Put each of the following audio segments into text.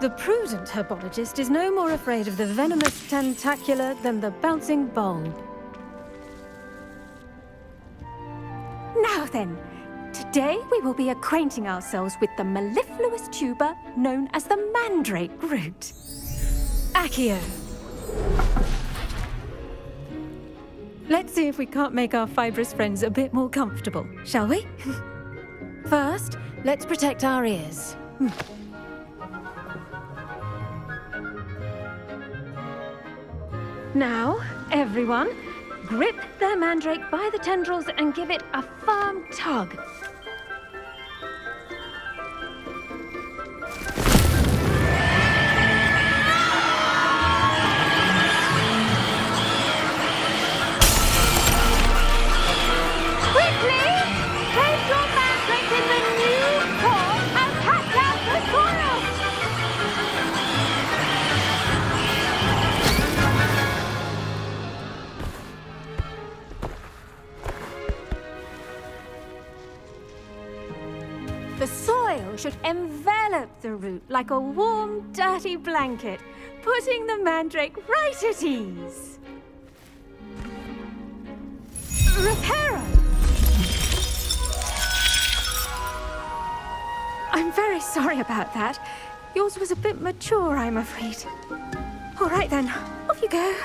The prudent herbologist is no more afraid of the venomous tentacular than the bouncing bulb. Now then, today we will be acquainting ourselves with the mellifluous tuber known as the mandrake root. Accio. Let's see if we can't make our fibrous friends a bit more comfortable, shall we? First, let's protect our ears. Now, everyone, grip their mandrake by the tendrils and give it a firm tug. Quickly! Place your mandrake in the new pot and pack out the soil! The soil should envelop the root like a warm, dirty blanket, putting the mandrake right at ease. Reparo! I'm very sorry about that. Yours was a bit mature, I'm afraid. All right then, off you go.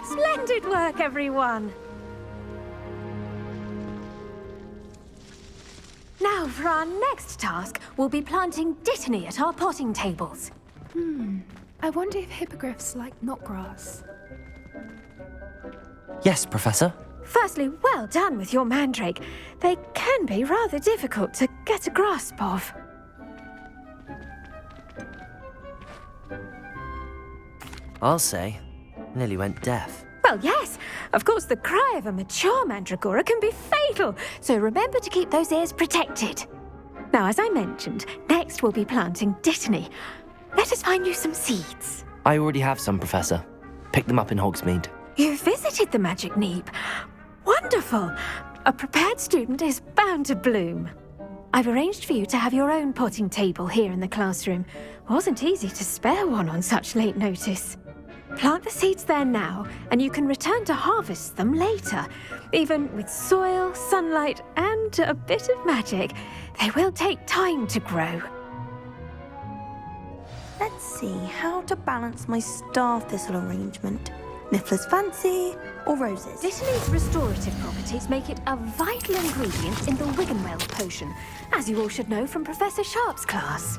Splendid work, everyone. Now, for our next task, we'll be planting dittany at our potting tables. I wonder if hippogriffs like knotgrass. Yes, Professor. Firstly, well done with your mandrake. They can be rather difficult to get a grasp of. I'll say, nearly went deaf. Well, yes. Of course, the cry of a mature mandragora can be fatal, so remember to keep those ears protected. Now, as I mentioned, next we'll be planting dittany. Let us find you some seeds. I already have some, Professor. Picked them up in Hogsmeade. You visited the Magic Neep. Wonderful. A prepared student is bound to bloom. I've arranged for you to have your own potting table here in the classroom. Wasn't easy to spare one on such late notice. Plant the seeds there now, and you can return to harvest them later. Even with soil, sunlight, and a bit of magic, they will take time to grow. Let's see how to balance my star thistle arrangement. Niffler's fancy or roses? Dittany's restorative properties make it a vital ingredient in the Wiggenweld potion, as you all should know from Professor Sharp's class.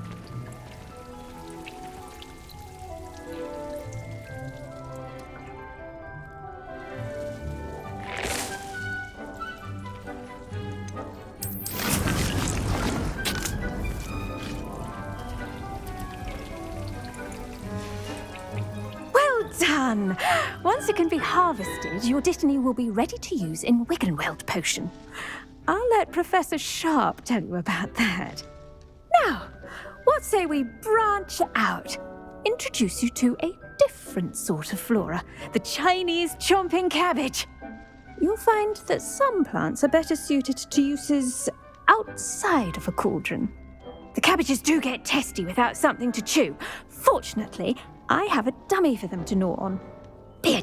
Done! Once it can be harvested, your dittany will be ready to use in Wiggenweld potion. I'll let Professor Sharp tell you about that. Now, what say we branch out? Introduce you to a different sort of flora, the Chinese chomping cabbage. You'll find that some plants are better suited to uses outside of a cauldron. The cabbages do get testy without something to chew. Fortunately, I have a dummy for them to gnaw on. Dear,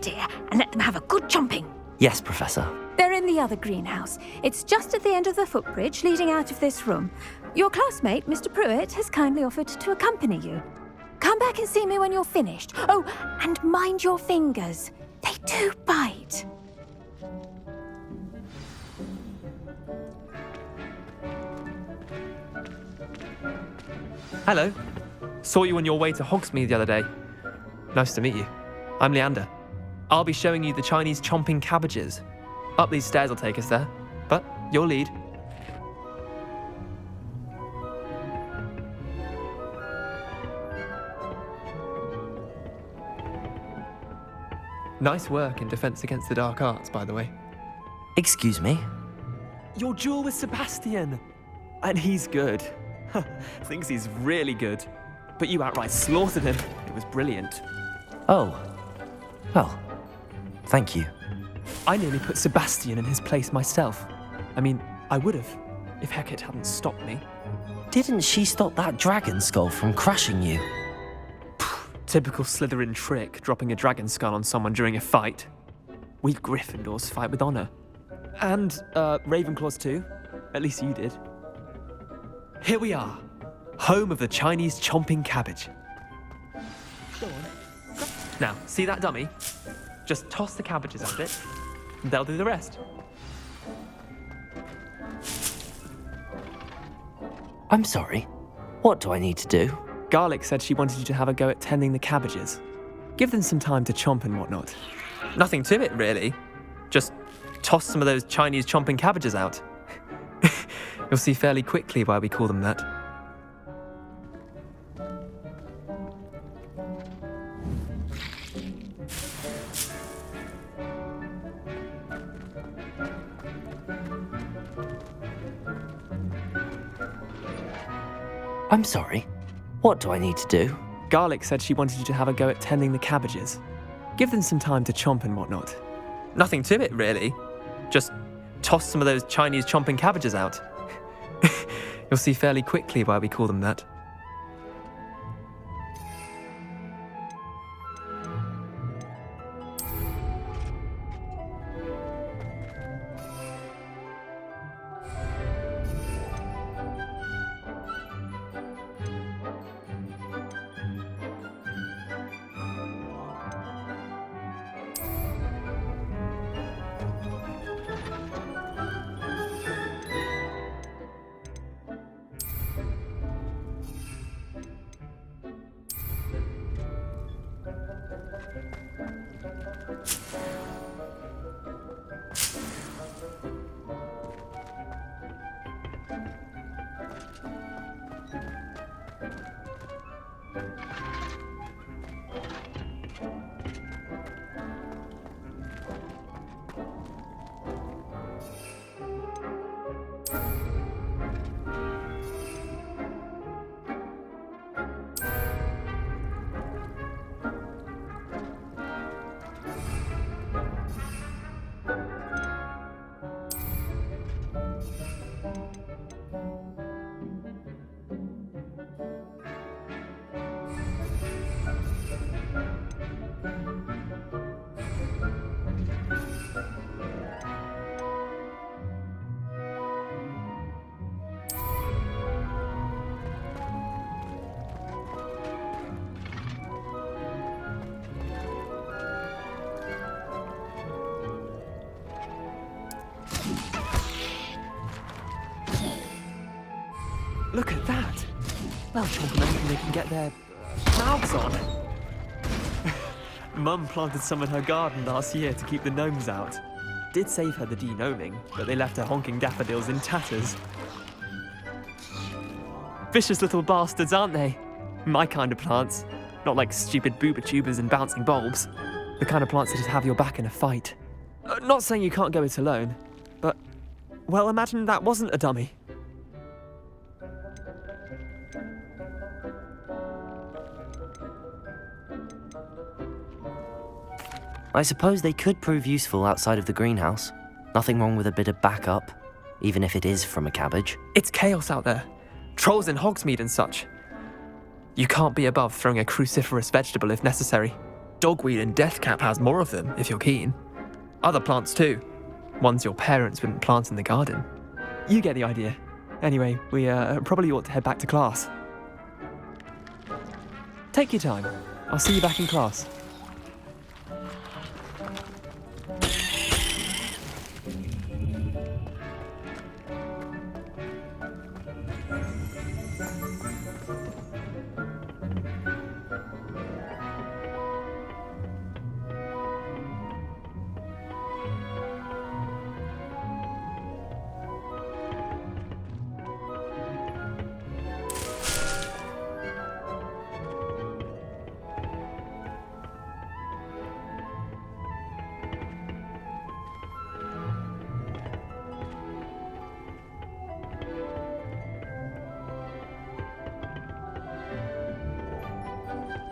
and let them have a good chomping. Yes, Professor. They're in the other greenhouse. It's just at the end of the footbridge leading out of this room. Your classmate, Mr. Pruitt, has kindly offered to accompany you. Come back and see me when you're finished. Oh, and mind your fingers. They do bite. Hello. Saw you on your way to Hogsmeade the other day. Nice to meet you. I'm Leander. I'll be showing you the Chinese chomping cabbages. Up these stairs will take us there, but your lead. Nice work in Defense Against the Dark Arts, by the way. Excuse me? Your duel with Sebastian! And he's good. Thinks he's really good. But you outright slaughtered him. It was brilliant. Oh. Well, thank you. I nearly put Sebastian in his place myself. I mean, I would have, if Hecate hadn't stopped me. Didn't she stop that dragon skull from crushing you? Typical Slytherin trick, dropping a dragon skull on someone during a fight. We Gryffindors fight with honor. And, Ravenclaws too. At least you did. Here we are, home of the Chinese chomping cabbage. Go on. Now, see that dummy? Just toss the cabbages at it, and they'll do the rest. I'm sorry. What do I need to do? Garlic said she wanted you to have a go at tending the cabbages. Give them some time to chomp and whatnot. Nothing to it, really. Just toss some of those Chinese chomping cabbages out. You'll see fairly quickly why we call them that. I'm sorry. What do I need to do? Garlic said she wanted you to have a go at tending the cabbages. Give them some time to chomp and whatnot. Nothing to it, really. Just toss some of those Chinese chomping cabbages out. You'll see fairly quickly why we call them that. Look at that! They'll chomp on anything they can get their mouths on. Mum planted some in her garden last year to keep the gnomes out. Did save her the de-gnoming, but they left her honking daffodils in tatters. Vicious little bastards, aren't they? My kind of plants. Not like stupid booba tubers and bouncing bulbs. The kind of plants that just have your back in a fight. Not saying you can't go it alone, but, well, imagine that wasn't a dummy. I suppose they could prove useful outside of the greenhouse. Nothing wrong with a bit of backup, even if it is from a cabbage. It's chaos out there. Trolls in Hogsmeade and such. You can't be above throwing a cruciferous vegetable if necessary. Dogweed and deathcap has more of them, if you're keen. Other plants too. Ones your parents wouldn't plant in the garden. You get the idea. Anyway, we probably ought to head back to class. Take your time. I'll see you back in class.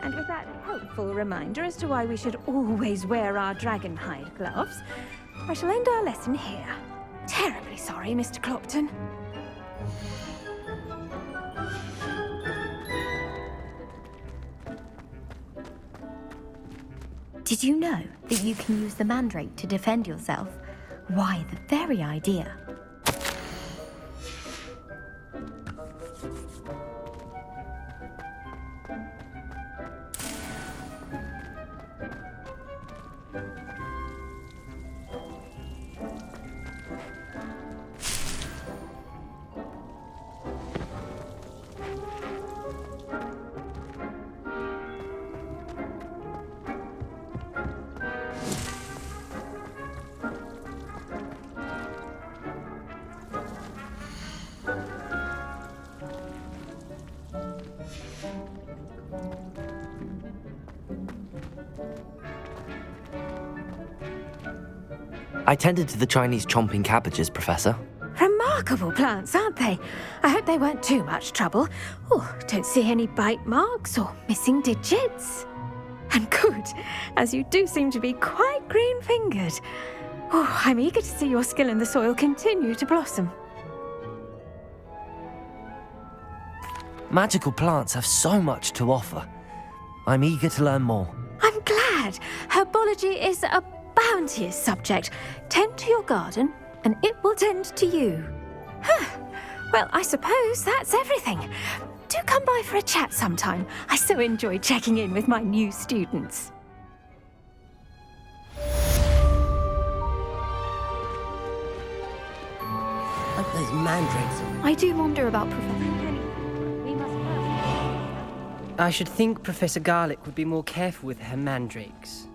And with that helpful reminder as to why we should always wear our dragon hide gloves, I shall end our lesson here. Terribly sorry, Mr. Clopton. Did you know that you can use the mandrake to defend yourself? Why, the very idea. I tended to the Chinese chomping cabbages, Professor. Remarkable plants, aren't they? I hope they weren't too much trouble. Oh, don't see any bite marks or missing digits. And good, as you do seem to be quite green-fingered. Oh, I'm eager to see your skill in the soil continue to blossom. Magical plants have so much to offer. I'm eager to learn more. I'm glad. Herbology is a bounteous subject. Tend to your garden, and it will tend to you. Well, I suppose that's everything. Do come by for a chat sometime. I so enjoy checking in with my new students. Like those mandrakes. I do wonder about Professor. I should think Professor Garlick would be more careful with her mandrakes.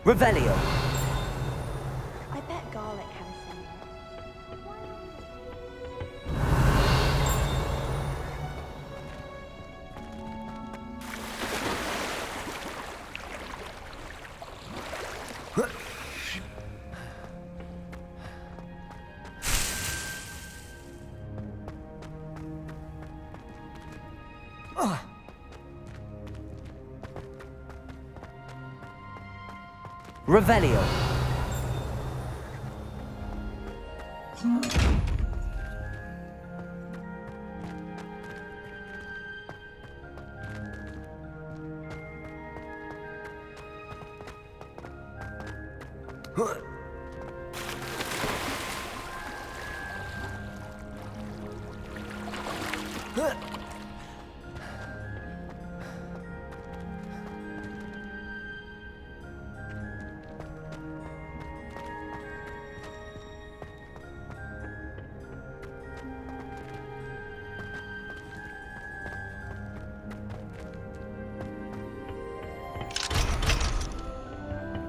Revelio. I bet Garlic has some. Revelio.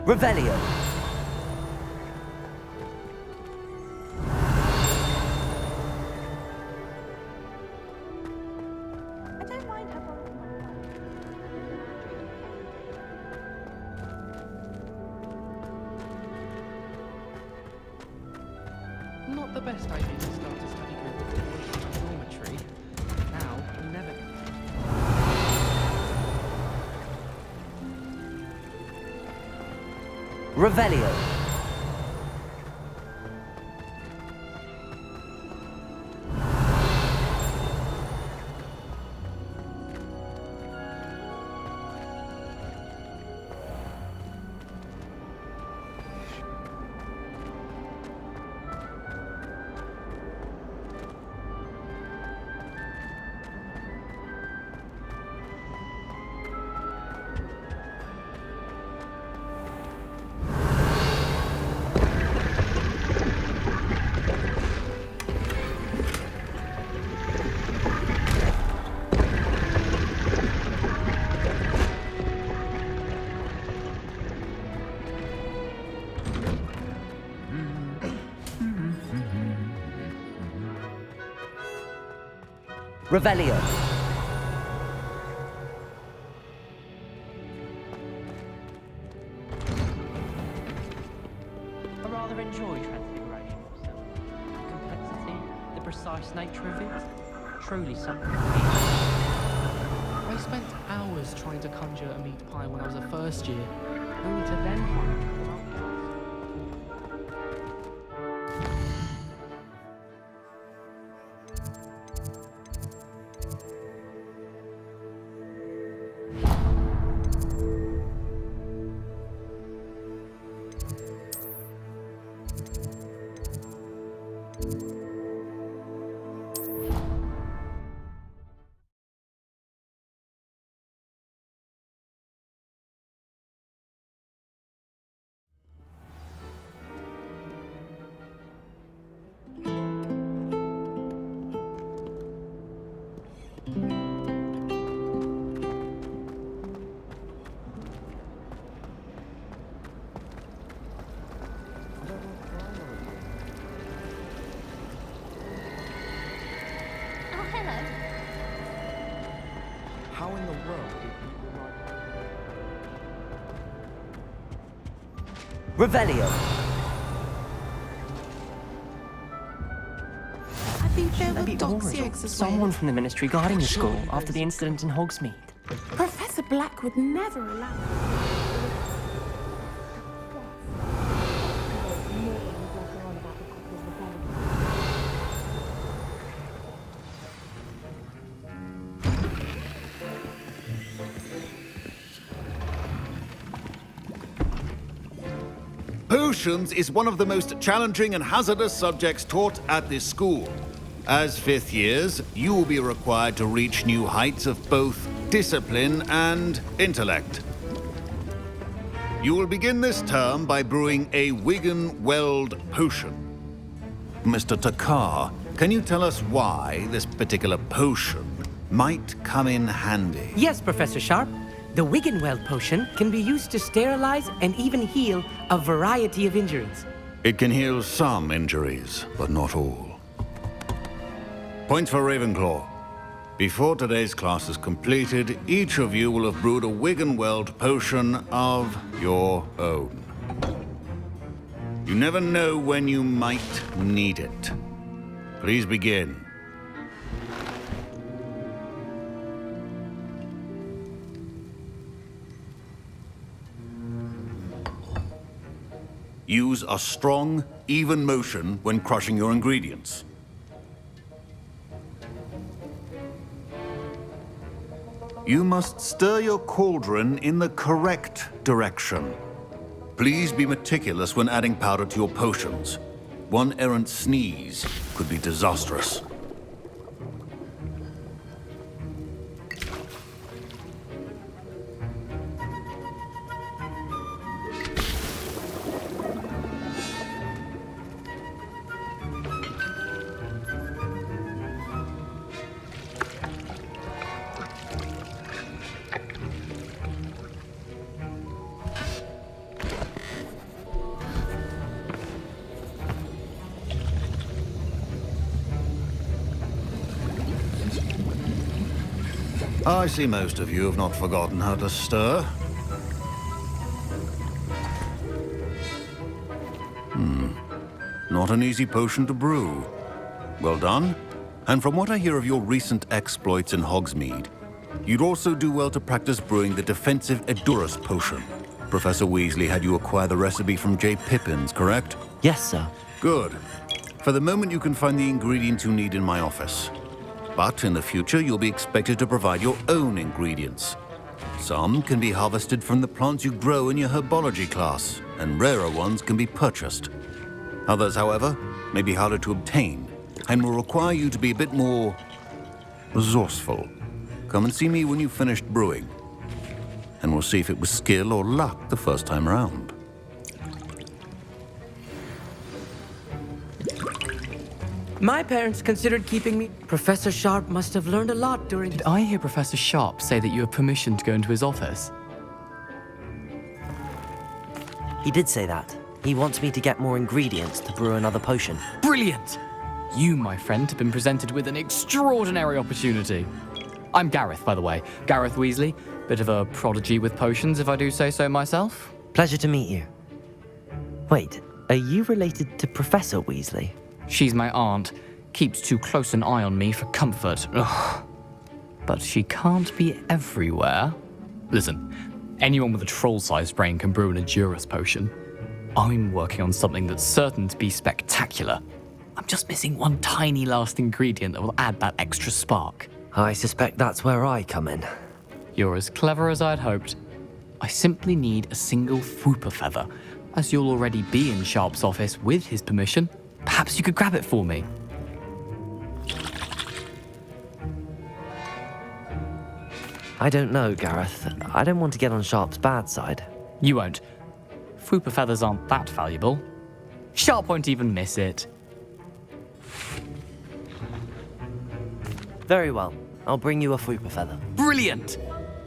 Revelio. I don't mind her borrowing my phone. Not the best idea to start a study group with the dormitory. Now or never. Revelio. Revelio. I rather enjoy Transfiguration myself. The complexity, the precise nature of it, truly something. I spent hours trying to conjure a meat pie when I was a first year, only to then find out about How in the world did you Revelio. I think there were Maybe doxy Ulrich or eggs as someone well. from the Ministry guarding the school after the incident in Hogsmeade. Professor Black would never allow Potions is one of the most challenging and hazardous subjects taught at this school. As fifth years, you will be required to reach new heights of both discipline and intellect. You will begin this term by brewing a Wigan-Weld potion. Mr. Takar, can you tell us why this particular potion might come in handy? Yes, Professor Sharp. The Wiggenweld potion can be used to sterilize and even heal a variety of injuries. It can heal some injuries, but not all. Points for Ravenclaw. Before today's class is completed, each of you will have brewed a Wiggenweld potion of your own. You never know when you might need it. Please begin. Use a strong, even motion when crushing your ingredients. You must stir your cauldron in the correct direction. Please be meticulous when adding powder to your potions. One errant sneeze could be disastrous. I see most of you have not forgotten how to stir. Not an easy potion to brew. Well done. And from what I hear of your recent exploits in Hogsmeade, you'd also do well to practice brewing the defensive Edurus potion. Professor Weasley had you acquire the recipe from J. Pippins, correct? Yes, sir. Good. For the moment, you can find the ingredients you need in my office. But in the future, you'll be expected to provide your own ingredients. Some can be harvested from the plants you grow in your herbology class, and rarer ones can be purchased. Others, however, may be harder to obtain, and will require you to be a bit more resourceful. Come and see me when you've finished brewing, and we'll see if it was skill or luck the first time around. My parents considered keeping me. Professor Sharp must have learned a lot during. Did I hear Professor Sharp say that you have permission to go into his office? He did say that. He wants me to get more ingredients to brew another potion. Brilliant! You, my friend, have been presented with an extraordinary opportunity. I'm Gareth, by the way. Gareth Weasley. Bit of a prodigy with potions, if I do say so myself. Pleasure to meet you. Wait, are you related to Professor Weasley? She's my aunt. Keeps too close an eye on me for comfort. Ugh. but she can't be everywhere. Listen, anyone with a troll-sized brain can brew an Endurance potion. I'm working on something that's certain to be spectacular. I'm just missing one tiny last ingredient that will add that extra spark. I suspect that's where I come in. You're as clever as I'd hoped. I simply need a single Fwooper feather. As you'll already be in Sharp's office with his permission, perhaps you could grab it for me. I don't know, Gareth. I don't want to get on Sharp's bad side. You won't. Fwooper feathers aren't that valuable. Sharp won't even miss it. Very well. I'll bring you a Fwooper feather. Brilliant!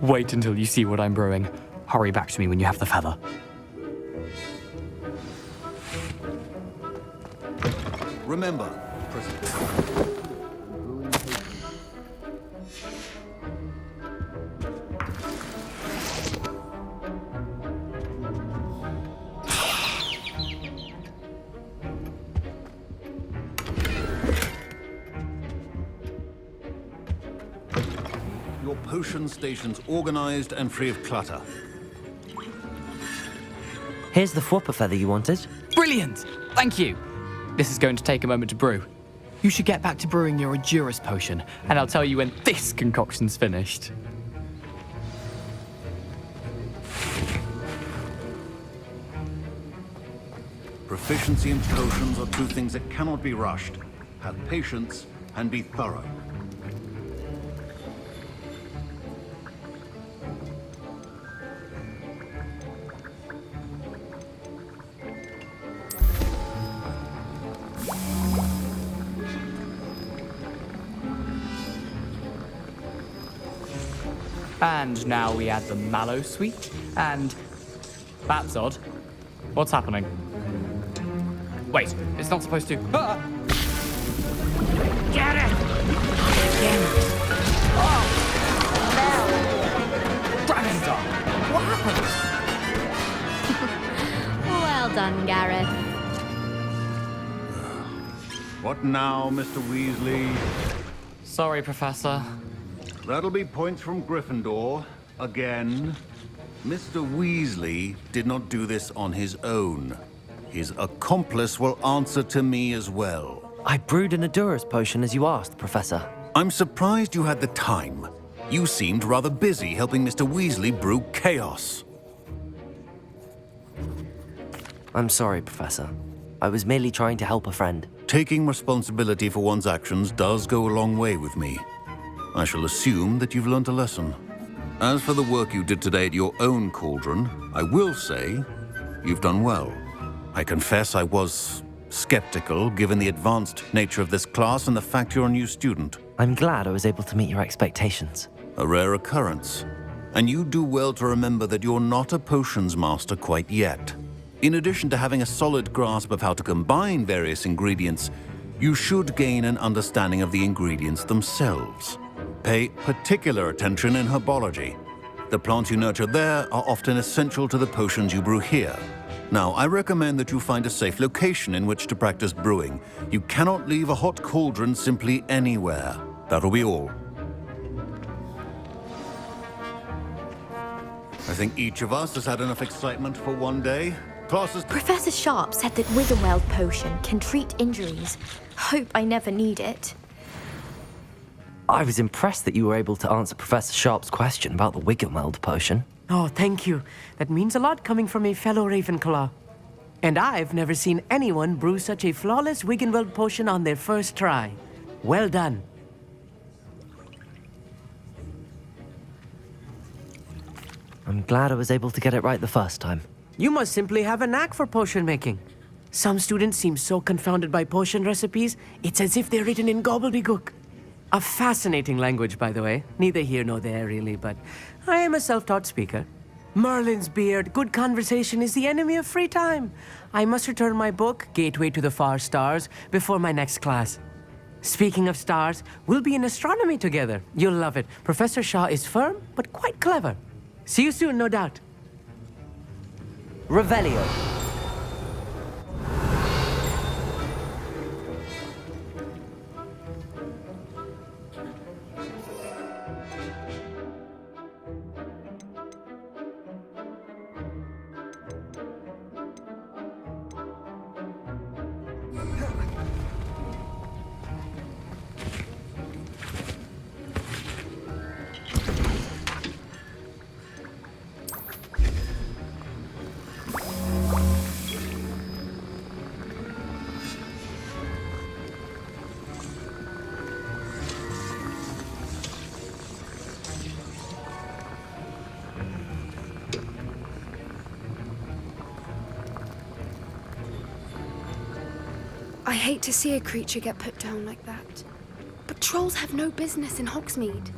Wait until you see what I'm brewing. Hurry back to me when you have the feather. Remember, your potion station's organized and free of clutter. Here's the Fwooper feather you wanted. Brilliant! Thank you! This is going to take a moment to brew. You should get back to brewing your Endurance potion, and I'll tell you when this concoction's finished. Proficiency and potions are two things that cannot be rushed. Have patience and be thorough. And now we add the mallow sweet, and... That's odd. What's happening? Wait, it's not supposed to... Ah! Get it! Again! Oh! No! Dragon Dog! What happened? Well done, Gareth. What now, Mr. Weasley? Sorry, Professor. That'll be points from Gryffindor. Again. Mr. Weasley did not do this on his own. His accomplice will answer to me as well. I brewed an Endurance potion as you asked, Professor. I'm surprised you had the time. You seemed rather busy helping Mr. Weasley brew chaos. I'm sorry, Professor. I was merely trying to help a friend. Taking responsibility for one's actions does go a long way with me. I shall assume that you've learnt a lesson. As for the work you did today at your own cauldron, I will say you've done well. I confess I was skeptical, given the advanced nature of this class and the fact you're a new student. I'm glad I was able to meet your expectations. A rare occurrence. And you do well to remember that you're not a potions master quite yet. In addition to having a solid grasp of how to combine various ingredients, you should gain an understanding of the ingredients themselves. Pay particular attention in herbology. The plants you nurture there are often essential to the potions you brew here. Now, I recommend that you find a safe location in which to practice brewing. You cannot leave a hot cauldron simply anywhere. That'll be all. I think each of us has had enough excitement for one day. Classes... Professor Sharp said that Wiggenweld potion can treat injuries. Hope I never need it. I was impressed that you were able to answer Professor Sharp's question about the Wiggenweld potion. Oh, thank you. That means a lot coming from a fellow Ravenclaw. And I've never seen anyone brew such a flawless Wiggenweld potion on their first try. Well done. I'm glad I was able to get it right the first time. You must simply have a knack for potion making. Some students seem so confounded by potion recipes, it's as if they're written in gobbledygook. A fascinating language, by the way. Neither here nor there, really, but I am a self-taught speaker. Merlin's beard, good conversation is the enemy of free time. I must return my book, Gateway to the Far Stars, before my next class. Speaking of stars, we'll be in astronomy together. You'll love it. Professor Shaw is firm, but quite clever. See you soon, no doubt. Revelio. I hate to see a creature get put down like that. But trolls have no business in Hogsmeade.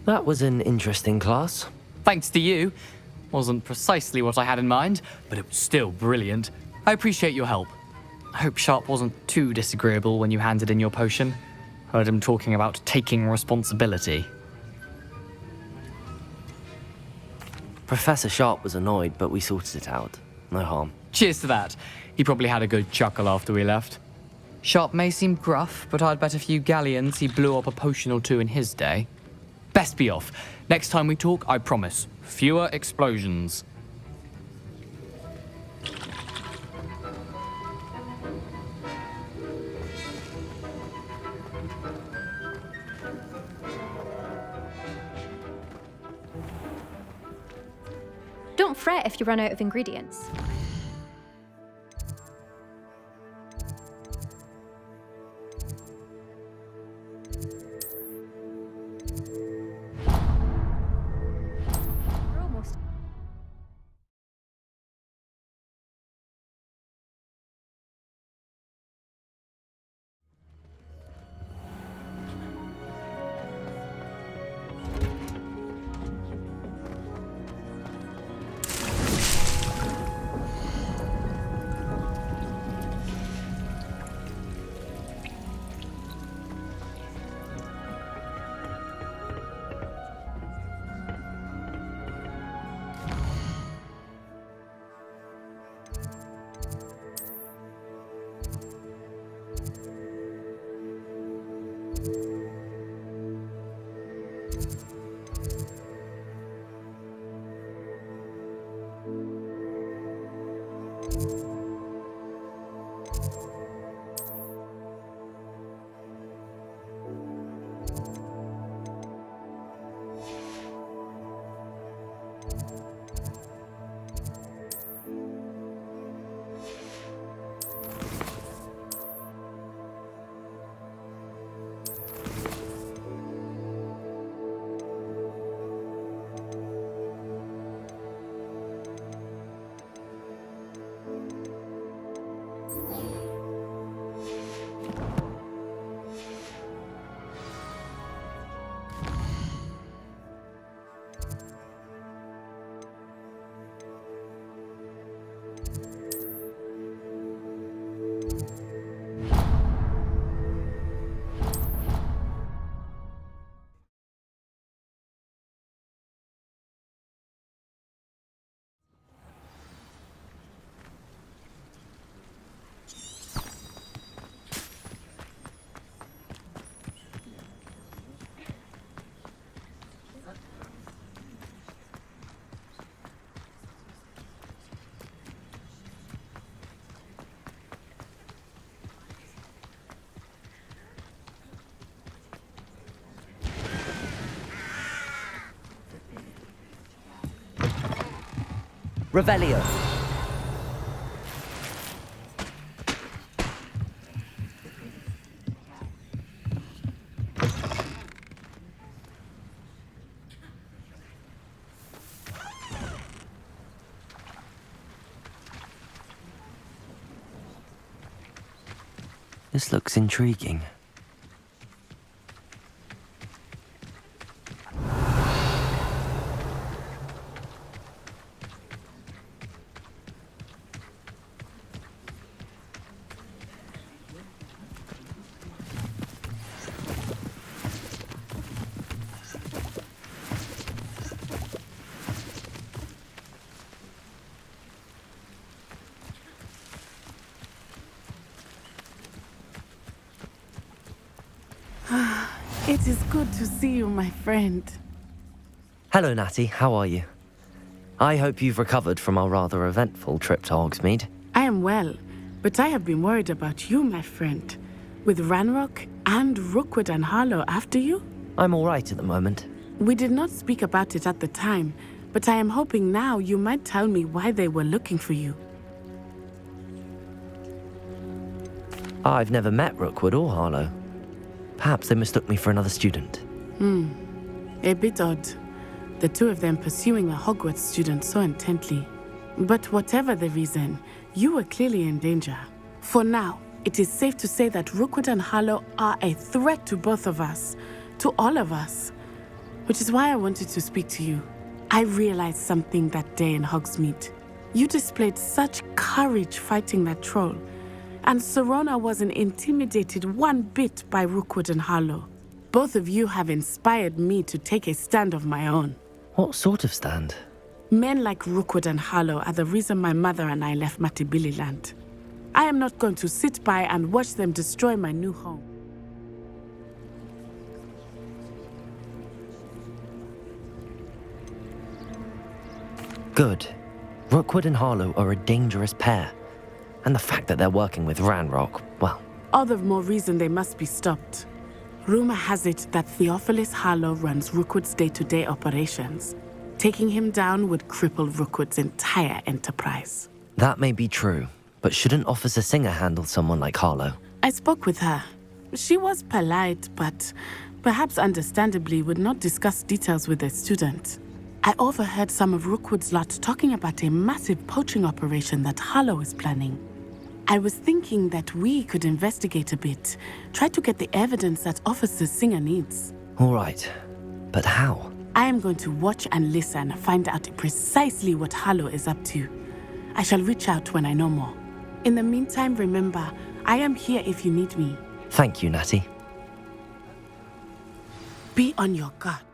That was an interesting class. Thanks to you. Wasn't precisely what I had in mind, but it was still brilliant. I appreciate your help. I hope Sharp wasn't too disagreeable when you handed in your potion. Heard him talking about taking responsibility. Professor Sharp was annoyed, but we sorted it out. No harm. Cheers to that. He probably had a good chuckle after we left. Sharp may seem gruff, but I'd bet a few galleons he blew up a potion or two in his day. Best be off. Next time we talk, I promise, fewer explosions. Don't fret if you run out of ingredients. We're almost. Revelio. This looks intriguing. It is good to see you, my friend. Hello, Natty. How are you? I hope you've recovered from our rather eventful trip to Hogsmeade. I am well, but I have been worried about you, my friend. With Ranrock and Rookwood and Harlow after you? I'm all right at the moment. We did not speak about it at the time, but I am hoping now you might tell me why they were looking for you. I've never met Rookwood or Harlow. Perhaps they mistook me for another student. A bit odd. The two of them pursuing a Hogwarts student so intently. But whatever the reason, you were clearly in danger. For now, it is safe to say that Rookwood and Harlow are a threat to both of us, to all of us. Which is why I wanted to speak to you. I realized something that day in Hogsmeade. You displayed such courage fighting that troll, and Serona wasn't intimidated one bit by Rookwood and Harlow. Both of you have inspired me to take a stand of my own. What sort of stand? Men like Rookwood and Harlow are the reason my mother and I left Matibili land. I am not going to sit by and watch them destroy my new home. Good. Rookwood and Harlow are a dangerous pair. And the fact that they're working with Ranrock, well... All the more reason they must be stopped. Rumor has it that Theophilus Harlow runs Rookwood's day-to-day operations. Taking him down would cripple Rookwood's entire enterprise. That may be true, but shouldn't Officer Singer handle someone like Harlow? I spoke with her. She was polite, but perhaps understandably would not discuss details with a student. I overheard some of Rookwood's lot talking about a massive poaching operation that Harlow is planning. I was thinking that we could investigate a bit, try to get the evidence that Officer Singer needs. All right, but how? I am going to watch and listen, find out precisely what Harlow is up to. I shall reach out when I know more. In the meantime, remember, I am here if you need me. Thank you, Natty. Be on your guard.